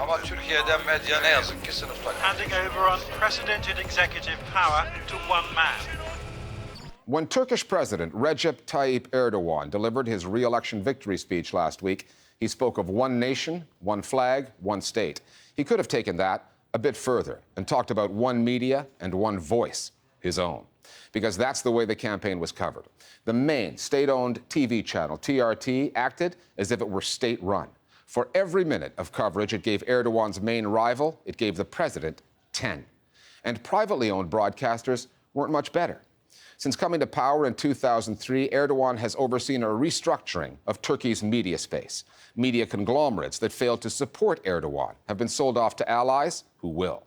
Ama Türkiye'den medya ne yazık ki sınıfta kaldı. Handing over unprecedented executive power to one man. When Turkish President Recep Tayyip Erdogan delivered his re-election victory speech last week, he spoke of one nation, one flag, one state. He could have taken that a bit further and talked about one media and one voice, his own, because that's the way the campaign was covered. The main state-owned TV channel, TRT, acted as if it were state-run. For every minute of coverage it gave Erdogan's main rival, it gave the president 10. And privately owned broadcasters weren't much better. Since coming to power in 2003, Erdogan has overseen a restructuring of Turkey's media space. Media conglomerates that failed to support Erdogan have been sold off to allies who will.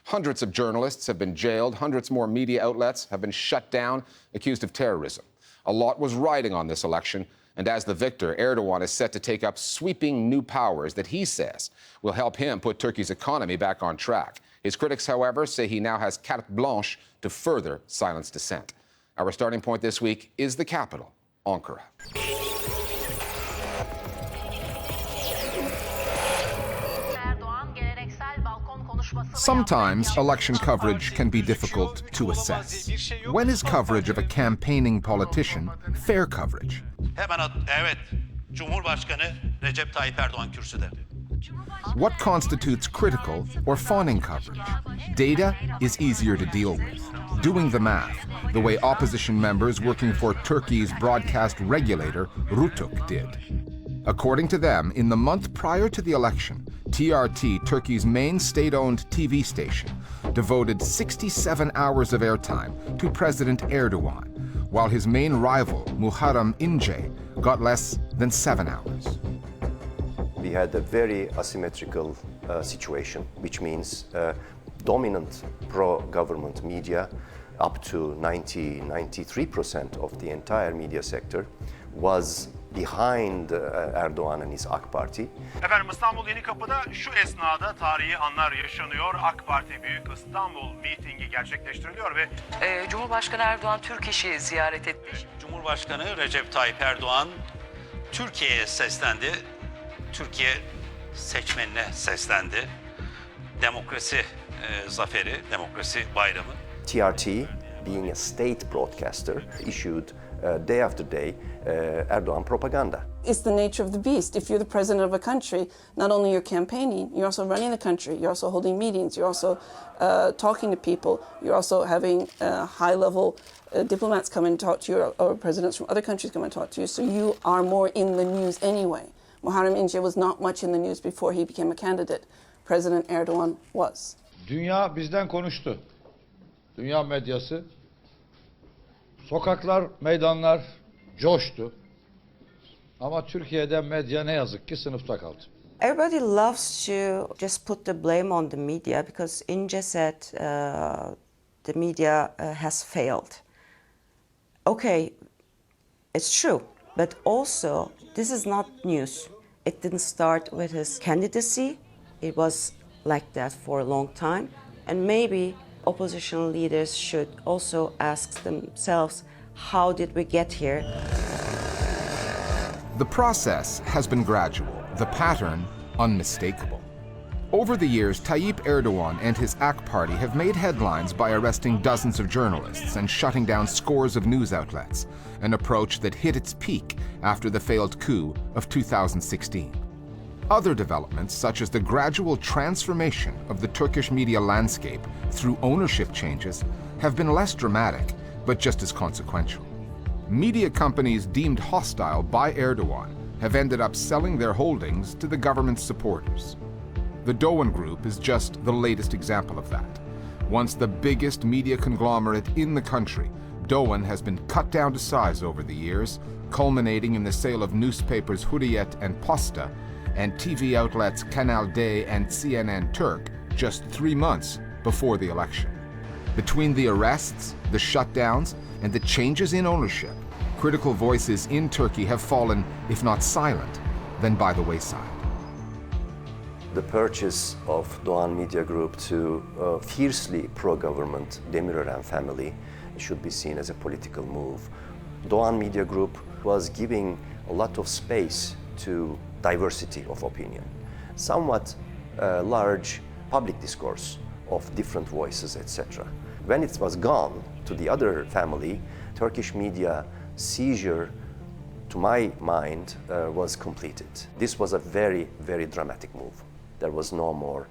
Hundreds of journalists have been jailed. Hundreds more media outlets have been shut down, accused of terrorism. A lot was riding on this election, and as the victor, Erdogan is set to take up sweeping new powers that he says will help him put Turkey's economy back on track. His critics, however, say he now has carte blanche to further silence dissent. Our starting point this week is the capital, Ankara. Sometimes election coverage can be difficult to assess. When is coverage of a campaigning politician fair coverage? Evet, Cumhurbaşkanı Recep Tayyip Erdoğan kürsüde. What constitutes critical or fawning coverage? Data is easier to deal with. Doing the math, the way opposition members working for Turkey's broadcast regulator, Rutuk, did. According to them, in the month prior to the election, TRT, Turkey's main state-owned TV station, devoted 67 hours of airtime to President Erdogan, while his main rival, Muharrem Ince, got less than 7 hours. We had a very asymmetrical situation, which means dominant pro-government media, up to 93% of the entire media sector, was behind Erdogan and his AK Party. Efendim İstanbul Yenikapı'da şu esnada tarihi anlar yaşanıyor. AK Parti Büyük İstanbul mitingi gerçekleştiriliyor ve Cumhurbaşkanı Erdoğan Turkish'i ziyaret etti. Cumhurbaşkanı Recep Tayyip Erdoğan Türkiye'ye seslendi. Türkiye seçmenine seslendi. Demokrasi zaferi, demokrasi bayramı. TRT, being a state broadcaster, issued day after day Erdogan propaganda. It's the nature of the beast. If you're the president of a country, not only you're campaigning, you're also running the country, you're also holding meetings, you're also talking to people, you're also having high-level diplomats come and talk to you, or presidents from other countries come and talk to you, so you are more in the news anyway. Muharrem Ince was not much in the news before he became a candidate. President Erdogan was. Dünya bizden konuştu. Dünya medyası. Sokaklar, meydanlar coştu. Ama Türkiye'den medya ne yazık ki sınıfta kaldı. Everybody loves to just put the blame on the media because Ince said the media has failed. Okay, it's true, but also this is not news. It didn't start with his candidacy. It was like that for a long time, and maybe opposition leaders should also ask themselves, how did we get here? The process has been gradual, the pattern unmistakable. Over the years, Tayyip Erdogan and his AK party have made headlines by arresting dozens of journalists and shutting down scores of news outlets, an approach that hit its peak after the failed coup of 2016. Other developments, such as the gradual transformation of the Turkish media landscape through ownership changes, have been less dramatic, but just as consequential. Media companies deemed hostile by Erdogan have ended up selling their holdings to the government's supporters. The Doğan Group is just the latest example of that. Once the biggest media conglomerate in the country, Doğan has been cut down to size over the years, culminating in the sale of newspapers Hürriyet and Posta, and TV outlets Kanal D and CNN Turk just 3 months before the election. Between the arrests, the shutdowns, and the changes in ownership, critical voices in Turkey have fallen, if not silent, then by the wayside. The purchase of Doğan Media Group to fiercely pro-government Demirören family should be seen as a political move. Doğan Media Group was giving a lot of space to diversity of opinion. Somewhat large public discourse of different voices, etc. When it was gone to the other family, Turkish media seizure, to my mind, was completed. This was a very, very dramatic move. There was no more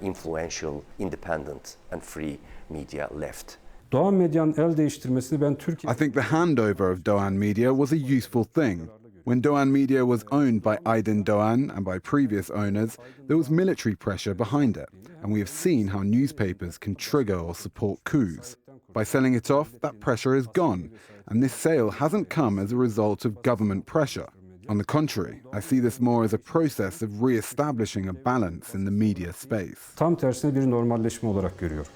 influential, independent and free media left. Doğan Medya'nın el değiştirmesini ben Türkiye... I think the handover of Doğan Media was a useful thing. When Doğan Media was owned by Aydın Doğan and by previous owners, there was military pressure behind it, and we have seen how newspapers can trigger or support coups. By selling it off, that pressure is gone, and this sale hasn't come as a result of government pressure. On the contrary, I see this more as a process of re-establishing a balance in the media space. Tam tersine bir normalleşme olarak görüyorum.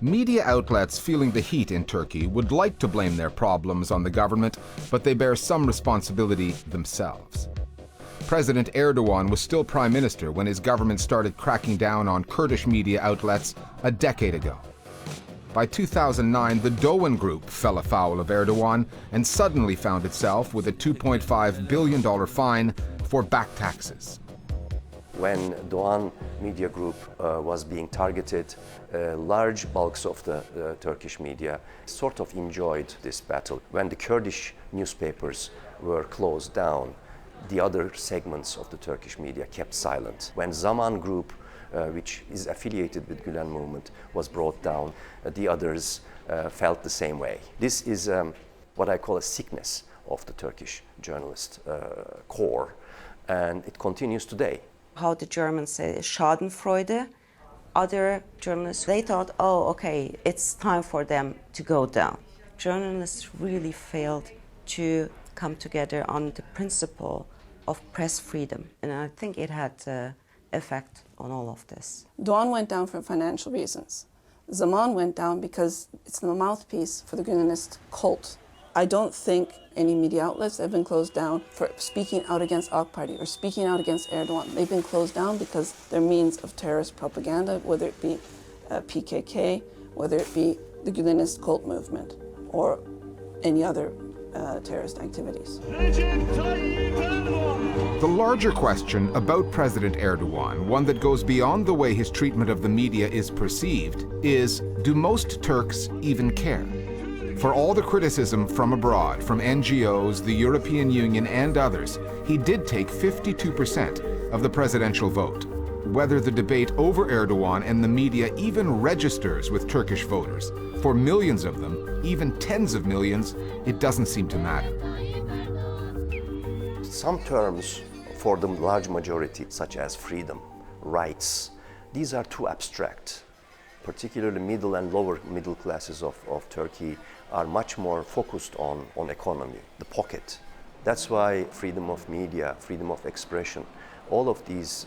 Media outlets feeling the heat in Turkey would like to blame their problems on the government, but they bear some responsibility themselves. President Erdogan was still prime minister when his government started cracking down on Kurdish media outlets a decade ago. By 2009, the Doğan Group fell afoul of Erdogan and suddenly found itself with a $2.5 billion fine for back taxes. When Doğan Media Group was being targeted, large bulks of the Turkish media sort of enjoyed this battle. When the Kurdish newspapers were closed down, the other segments of the Turkish media kept silent. When Zaman Group, which is affiliated with Gülen movement, was brought down, the others felt the same way. This is what I call a sickness of the Turkish journalist core, and it continues today. How the Germans say Schadenfreude. Other journalists, they thought, oh, okay, it's time for them to go down. Journalists really failed to come together on the principle of press freedom, and I think it had effect on all of this. Doğan went down for financial reasons. Zaman went down because it's the mouthpiece for the Gülenist cult. I don't think any media outlets have been closed down for speaking out against AK Party or speaking out against Erdogan. They've been closed down because they're means of terrorist propaganda, whether it be PKK, whether it be the Gülenist cult movement, or any other terrorist activities. The larger question about President Erdogan, one that goes beyond the way his treatment of the media is perceived, is, do most Turks even care? For all the criticism from abroad, from NGOs, the European Union and others, he did take 52% of the presidential vote. Whether the debate over Erdogan and the media even registers with Turkish voters, for millions of them, even tens of millions, it doesn't seem to matter. Some terms for the large majority, such as freedom, rights, these are too abstract. Particularly middle and lower middle classes of Turkey are much more focused on economy, the pocket. That's why freedom of media, freedom of expression, all of these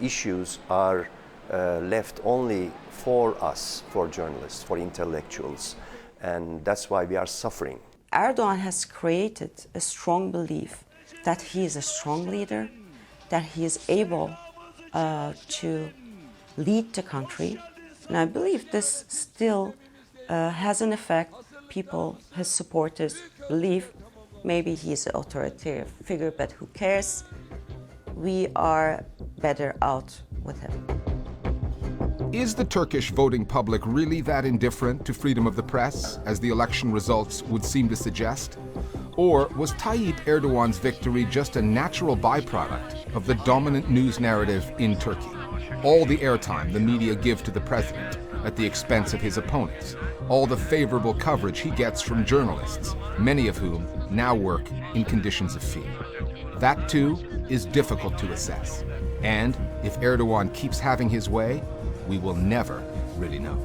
issues are left only for us, for journalists, for intellectuals, and that's why we are suffering. Erdogan has created a strong belief that he is a strong leader, that he is able to lead the country. And I believe this still has an effect. People, his supporters, believe maybe he's an authoritarian figure, but who cares? We are better out with him. Is the Turkish voting public really that indifferent to freedom of the press, as the election results would seem to suggest? Or was Tayyip Erdogan's victory just a natural byproduct of the dominant news narrative in Turkey? All the airtime the media give to the president at the expense of his opponents, all the favorable coverage he gets from journalists, many of whom now work in conditions of fear. That too is difficult to assess. And if Erdogan keeps having his way, we will never really know.